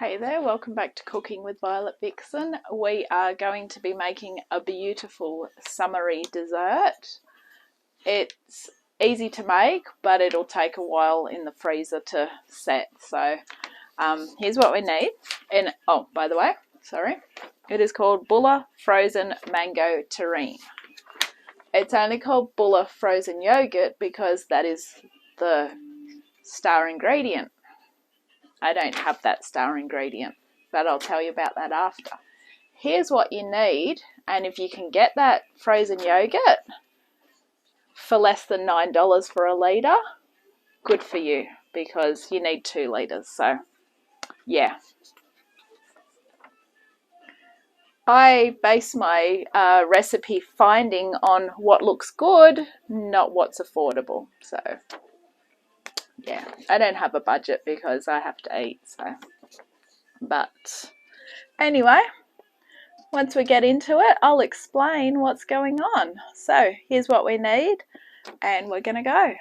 Hey there, welcome back to Cooking with Violet Vixen. We are going to be making a beautiful summery dessert. It's easy to make, but it'll take a while in the freezer to set. So here's what we need. And oh, by the way, sorry, it is called Bulla Frozen Mango Terrine. It's only called Bulla Frozen Yogurt because that is the star ingredient. I don't have that star ingredient, but I'll tell you about that after. Here's what you need, and if you can get that frozen yogurt for less than $9 for a litre, good for you, because you need 2 litres, so yeah. I base my recipe finding on what looks good, not what's affordable, so yeah. I don't have a budget because I have to eat, so. But anyway, once we get into it, I'll explain what's going on. So here's what we need, and we're going to go.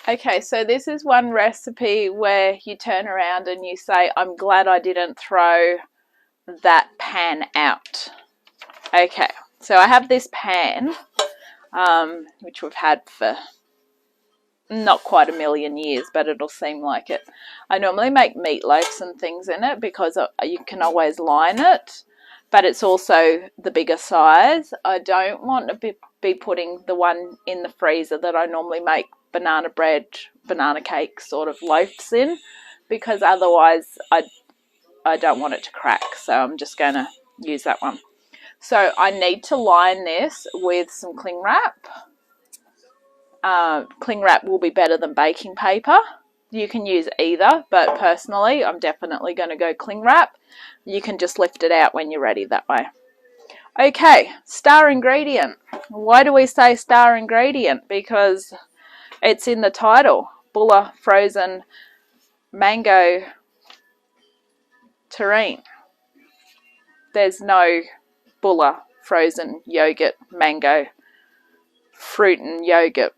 Okay, so this is one recipe where you turn around and you say, I'm glad I didn't throw that pan out. Okay, so I have this pan, which we've had for not quite a million years, but it'll seem like it. I normally make meatloafs and things in it because you can always line it, but it's also the bigger size. I don't want to be putting the one in the freezer that I normally make banana bread, banana cake sort of loaves in, because otherwise I don't want it to crack, so I'm just going to use that one. So I need to line this with some cling wrap. Cling wrap will be better than baking paper. You can use either, but personally I'm definitely going to go cling wrap. You can just lift it out when you're ready that way. Okay, star ingredient. Why do we say star ingredient? Because it's in the title, Bulla Frozen Mango Terrine. There's no Bulla frozen yogurt, mango, fruit and yogurt.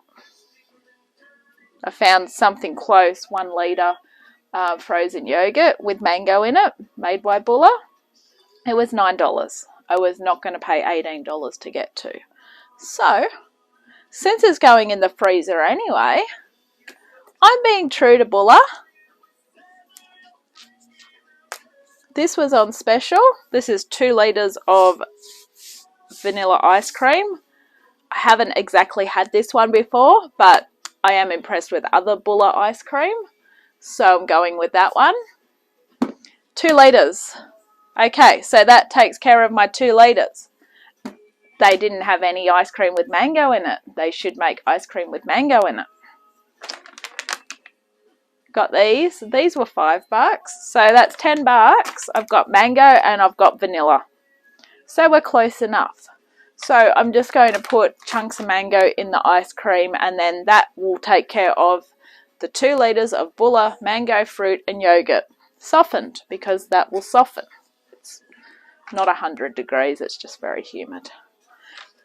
I found something close, 1 litre frozen yogurt with mango in it, made by Bulla. It was $9. I was not going to pay $18 to get 2. So, since it's going in the freezer anyway, I'm being true to Bulla. This was on special. This is 2 litres of vanilla ice cream. I haven't exactly had this one before, but I am impressed with other Bulla ice cream, so I'm going with that one. 2 litres. Okay, so that takes care of my 2 litres. They didn't have any ice cream with mango in it. They should make ice cream with mango in it. Got these. These were $5, so that's $10. I've got mango and I've got vanilla. So we're close enough. So I'm just going to put chunks of mango in the ice cream, and then that will take care of the 2 litres of Bulla mango fruit and yogurt. Softened, because that will soften. It's not 100 degrees, it's just very humid.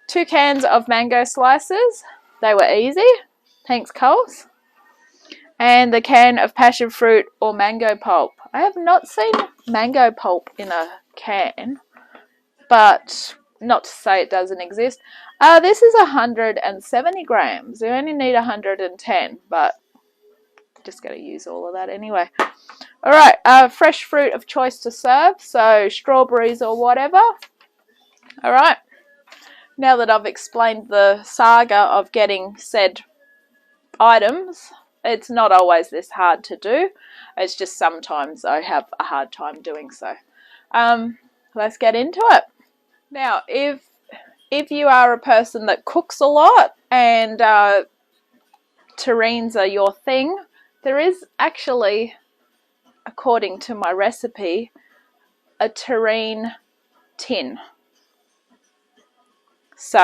2 cans of mango slices. They were easy. Thanks, Coles. And the can of passion fruit or mango pulp. I have not seen mango pulp in a can, but not to say it doesn't exist. This is 170 grams. You only need 110, but just got to use all of that anyway. All right, fresh fruit of choice to serve, so strawberries or whatever. All right, now that I've explained the saga of getting said items, it's not always this hard to do. It's just sometimes I have a hard time doing so. Let's get into it. Now, if you are a person that cooks a lot and terrines are your thing, there is actually, according to my recipe, a terrine tin. So,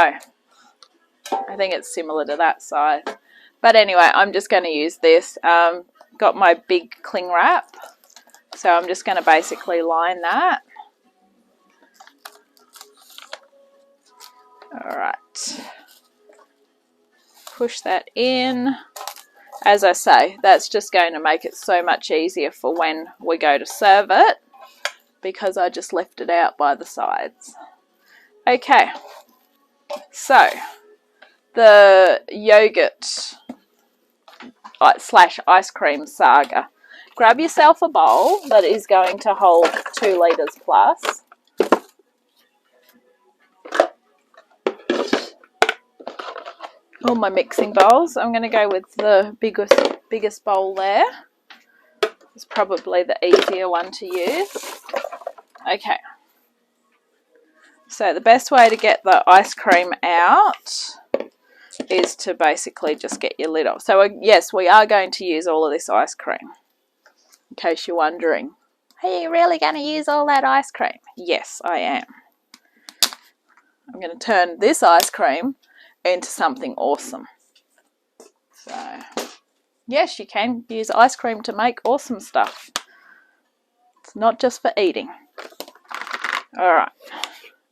I think it's similar to that size. But anyway, I'm just going to use this. Got my big cling wrap, so I'm just going to basically line that. Alright, push that in, As I say, that's just going to make it so much easier for when we go to serve it, because I just left it out by the sides. Okay, so the yogurt / ice cream saga. Grab yourself a bowl that is going to hold 2 litres plus. All my mixing bowls. I'm going to go with the biggest bowl there. It's probably the easier one to use. Okay. So the best way to get the ice cream out is to basically just get your lid off. So yes, we are going to use all of this ice cream. In case you're wondering, are you really going to use all that ice cream? Yes, I am. I'm going to turn this ice cream into something awesome. So, yes, you can use ice cream to make awesome stuff. It's not just for eating. Alright,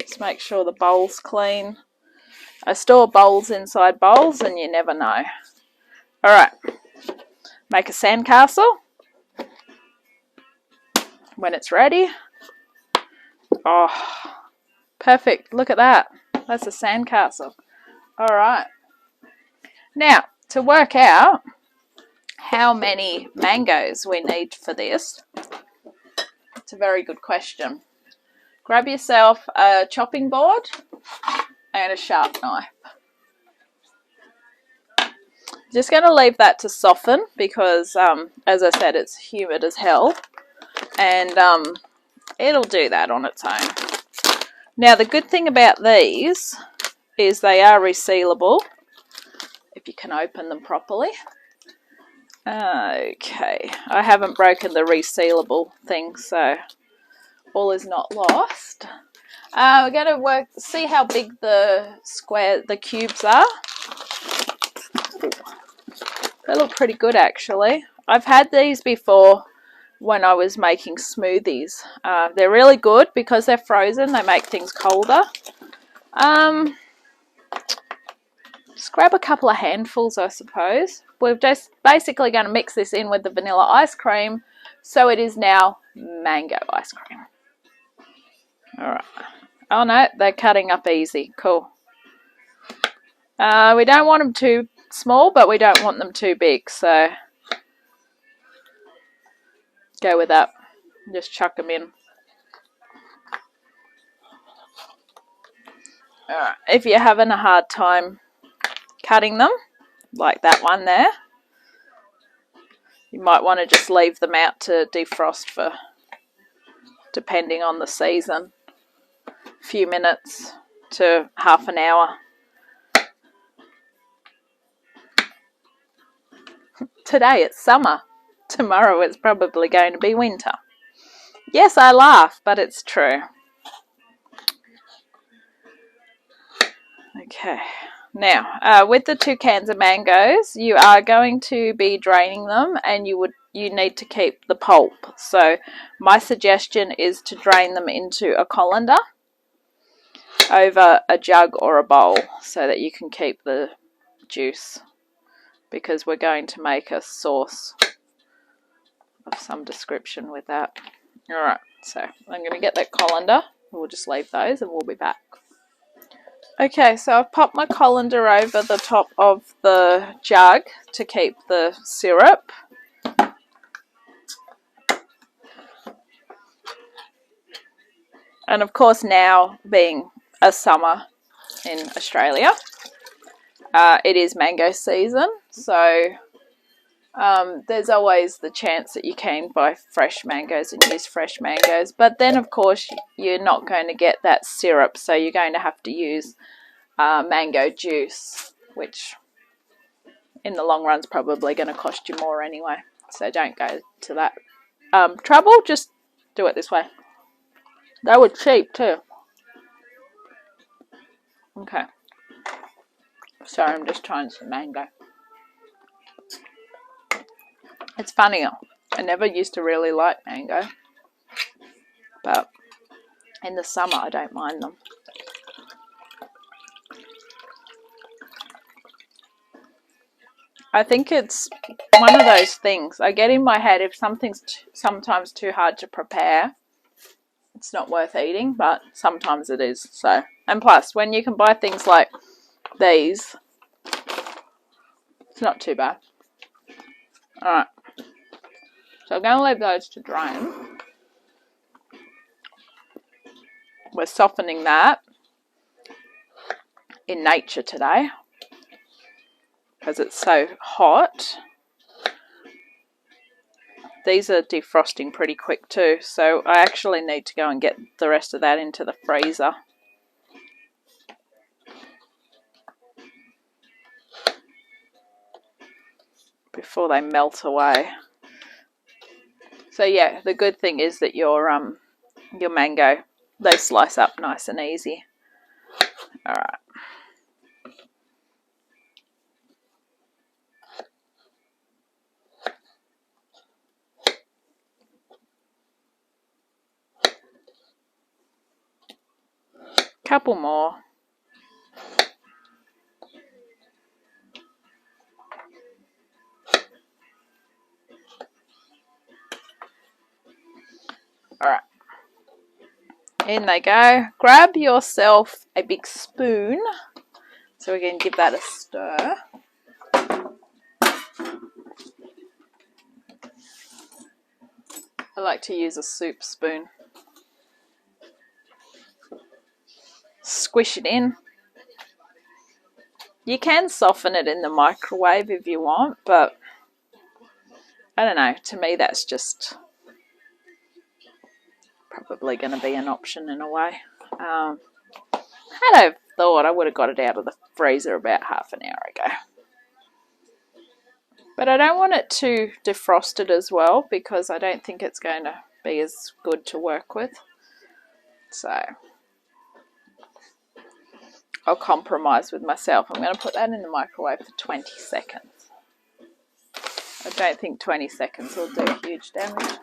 just make sure the bowl's clean. I store bowls inside bowls and you never know. Alright, make a sandcastle. When it's ready. Oh, perfect. Look at that. That's a sandcastle. Alright. Now, to work out how many mangoes we need for this, it's a very good question. Grab yourself a chopping board and a sharp knife. Just going to leave that to soften because, as I said, it's humid as hell. And it'll do that on its own. Now, the good thing about these is they are resealable if you can open them properly. Okay, I haven't broken the resealable thing, so all is not lost. We're going to see how big the cubes are. Ooh, they look pretty good, actually. I've had these before when I was making smoothies. They're really good because they're frozen. They make things colder. Just grab a couple of handfuls, I suppose. We're just basically going to mix this in with the vanilla ice cream, so it is now mango ice cream. Alright. Oh no, they're cutting up easy. Cool. We don't want them too small, but we don't want them too big, so go with that. Just chuck them in. Alright. If you're having a hard time cutting them, like that one there, you might want to just leave them out to defrost for, depending on the season, a few minutes to half an hour. Today it's summer. Tomorrow it's probably going to be winter. Yes, I laugh, but it's true. Okay. Now, with the 2 cans of mangoes, you are going to be draining them, and you need to keep the pulp. So my suggestion is to drain them into a colander over a jug or a bowl so that you can keep the juice, because we're going to make a sauce of some description with that. Alright, so I'm going to get that colander. We'll just leave those and we'll be back. Okay, so I've popped my colander over the top of the jug to keep the syrup. And of course, now being a summer in Australia, it is mango season, so there's always the chance that you can buy fresh mangoes and use fresh mangoes. But then, of course, you're not going to get that syrup, so you're going to have to use mango juice, which in the long run is probably going to cost you more anyway. So don't go to that trouble. Just do it this way. They were cheap too. Okay. Sorry, I'm just trying some mango. It's funny, I never used to really like mango, but in the summer I don't mind them. I think it's one of those things. I get in my head if something's sometimes too hard to prepare, it's not worth eating, but sometimes it is. So, and plus, when you can buy things like these, it's not too bad. Alright. So I'm going to leave those to drain. We're softening that in nature today because it's so hot. These are defrosting pretty quick too, so I actually need to go and get the rest of that into the freezer. Before they melt away. So yeah, the good thing is that your mango, they slice up nice and easy. Alright. Couple more. Alright. In they go. Grab yourself a big spoon. So we're going to give that a stir. I like to use a soup spoon. Squish it in. You can soften it in the microwave if you want, but I don't know. To me, that's just probably going to be an option in a way. Had I thought, I would have got it out of the freezer about half an hour ago. But I don't want it too defrosted as well because I don't think it's going to be as good to work with. So I'll compromise with myself. I'm going to put that in the microwave for 20 seconds. I don't think 20 seconds will do huge damage.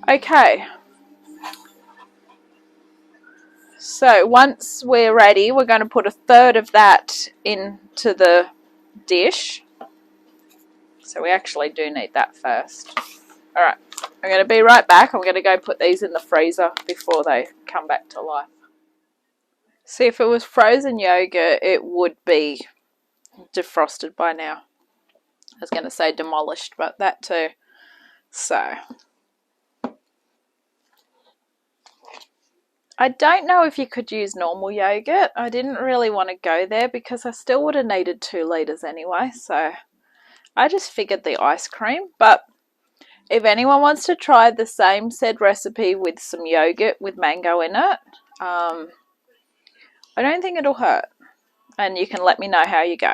Okay. So once we're ready, we're going to put a third of that into the dish. So we actually do need that first. Alright, I'm going to be right back. I'm going to go put these in the freezer before they come back to life. See, if it was frozen yogurt, it would be defrosted by now. I was going to say demolished, but that too. So I don't know if you could use normal yogurt. I didn't really want to go there because I still would have needed 2 litres anyway. So I just figured the ice cream. But if anyone wants to try the same said recipe with some yogurt with mango in it, I don't think it'll hurt. And you can let me know how you go.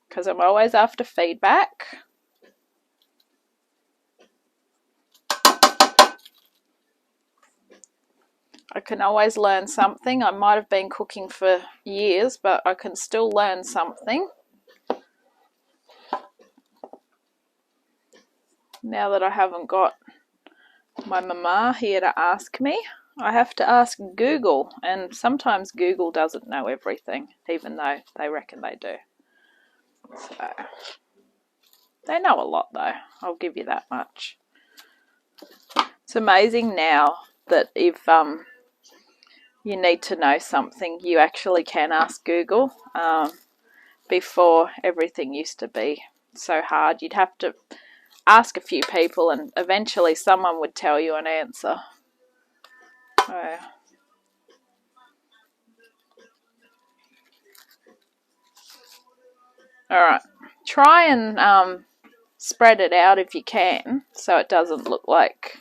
Because I'm always after feedback. I can always learn something. I might have been cooking for years, but I can still learn something. Now that I haven't got my mama here to ask me, I have to ask Google, and sometimes Google doesn't know everything, even though they reckon they do. So, they know a lot though, I'll give you that much. It's amazing now that if you need to know something, you actually can ask Google. Before, everything used to be so hard. You'd have to ask a few people and eventually someone would tell you an answer. Alright, try and spread it out if you can so it doesn't look like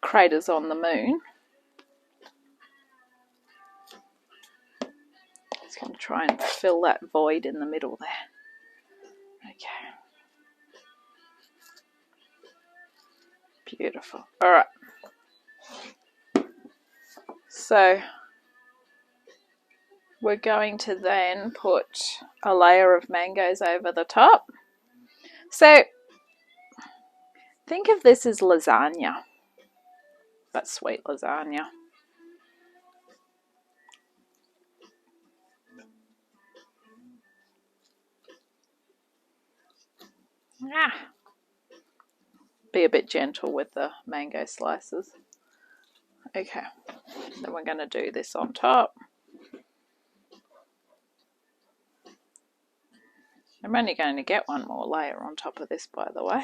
craters on the moon. Just going to try and fill that void in the middle there. Okay. Beautiful. Alright. So we're going to then put a layer of mangoes over the top. So think of this as lasagna. but sweet lasagna. Be a bit gentle with the mango slices. Okay, then we're going to do this on top. I'm only going to get one more layer on top of this, by the way.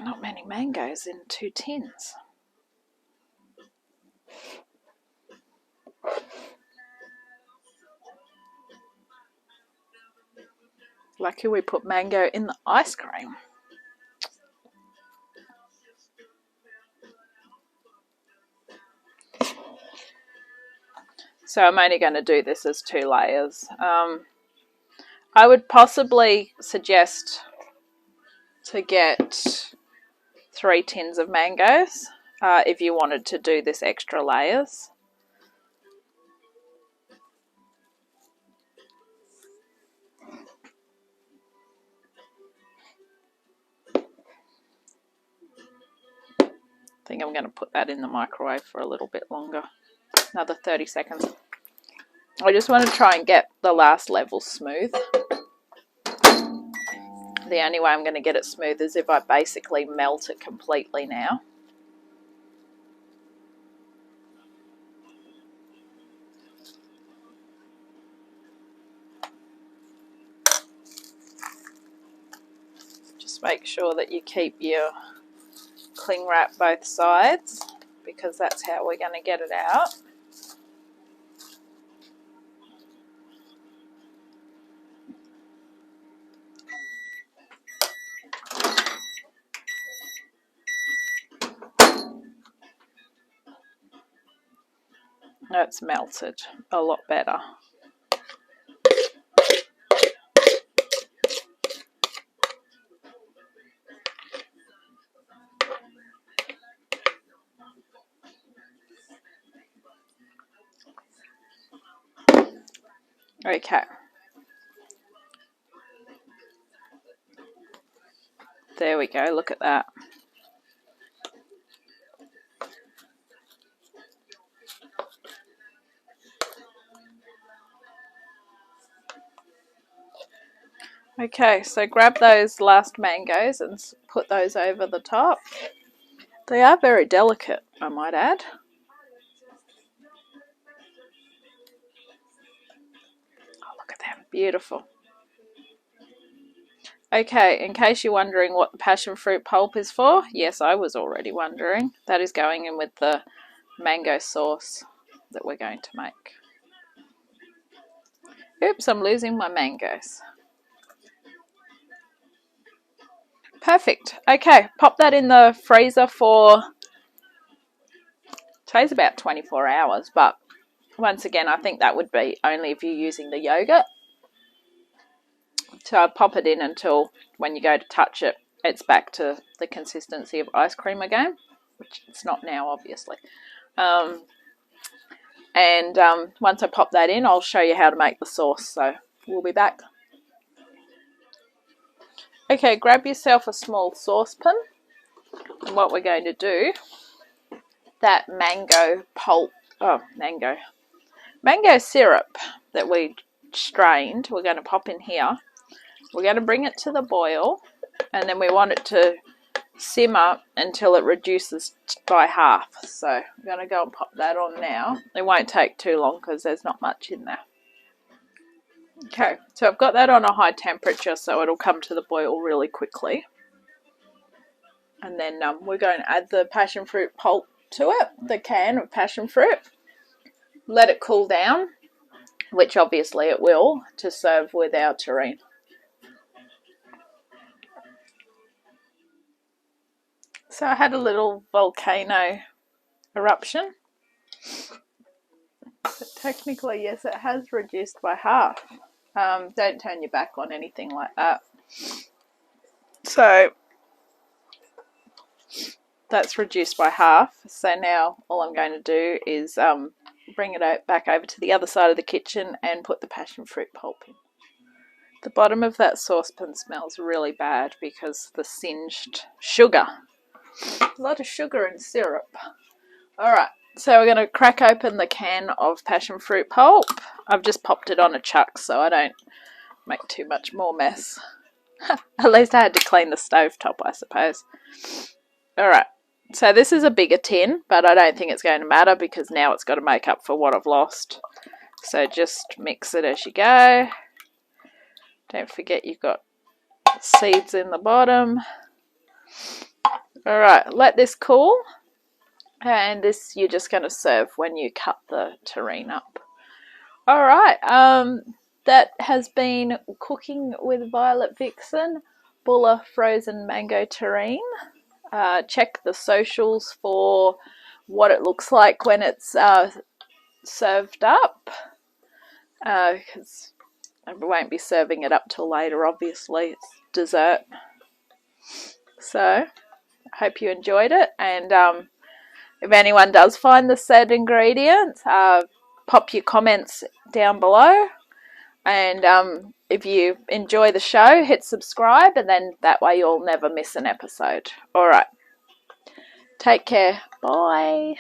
Not many mangoes in 2 tins. Lucky we put mango in the ice cream. So I'm only going to do this as 2 layers. I would possibly suggest to get 3 tins of mangoes if you wanted to do this extra layers. I think I'm going to put that in the microwave for a little bit longer, another 30 seconds. I just want to try and get the last level smooth. The only way I'm going to get it smooth is if I basically melt it completely now. Just make sure that you keep your cling wrap both sides, because that's how we're going to get it out. That's melted a lot better. Okay. There we go, look at that. Okay, so grab those last mangoes and put those over the top. They are very delicate, I might add. Oh, look at them, beautiful. Okay, in case you're wondering what the passion fruit pulp is for, yes, I was already wondering. That is going in with the mango sauce that we're going to make. Oops, I'm losing my mangoes. Perfect. Okay, pop that in the freezer for, today's about 24 hours, but once again, I think that would be only if you're using the yogurt. So I pop it in until when you go to touch it, it's back to the consistency of ice cream again, which it's not now, obviously. Once I pop that in, I'll show you how to make the sauce. So we'll be back. Okay, grab yourself a small saucepan. And what we're going to do, that mango pulp, mango syrup that we strained, we're going to pop in here. We're going to bring it to the boil, and then we want it to simmer until it reduces by half. So I'm going to go and pop that on now. It won't take too long because there's not much in there. Okay, so I've got that on a high temperature, so it'll come to the boil really quickly. And then we're going to add the passion fruit pulp to it, the can of passion fruit. Let it cool down, which obviously it will, to serve with our terrine. So I had a little volcano eruption. But technically, yes, it has reduced by half. Don't turn your back on anything like that. So that's reduced by half. So now all I'm going to do is bring it back over to the other side of the kitchen and put the passion fruit pulp in. The bottom of that saucepan smells really bad because the singed sugar. A lot of sugar and syrup. Alright, so we're going to crack open the can of passion fruit pulp. I've just popped it on a chuck so I don't make too much more mess. At least I had to clean the stovetop, I suppose. Alright, so this is a bigger tin, but I don't think it's going to matter because now it's got to make up for what I've lost. So just mix it as you go. Don't forget you've got seeds in the bottom. Alright, let this cool. And this you're just going to serve when you cut the terrine up. Alright, that has been Cooking with Violet Vixen, Bulla Frozen Mango Terrine. Check the socials for what it looks like when it's served up. Because I won't be serving it up till later, obviously. It's dessert. So, I hope you enjoyed it. And if anyone does find the said ingredients, pop your comments down below. And if you enjoy the show, hit subscribe. And then that way you'll never miss an episode. Alright. Take care. Bye.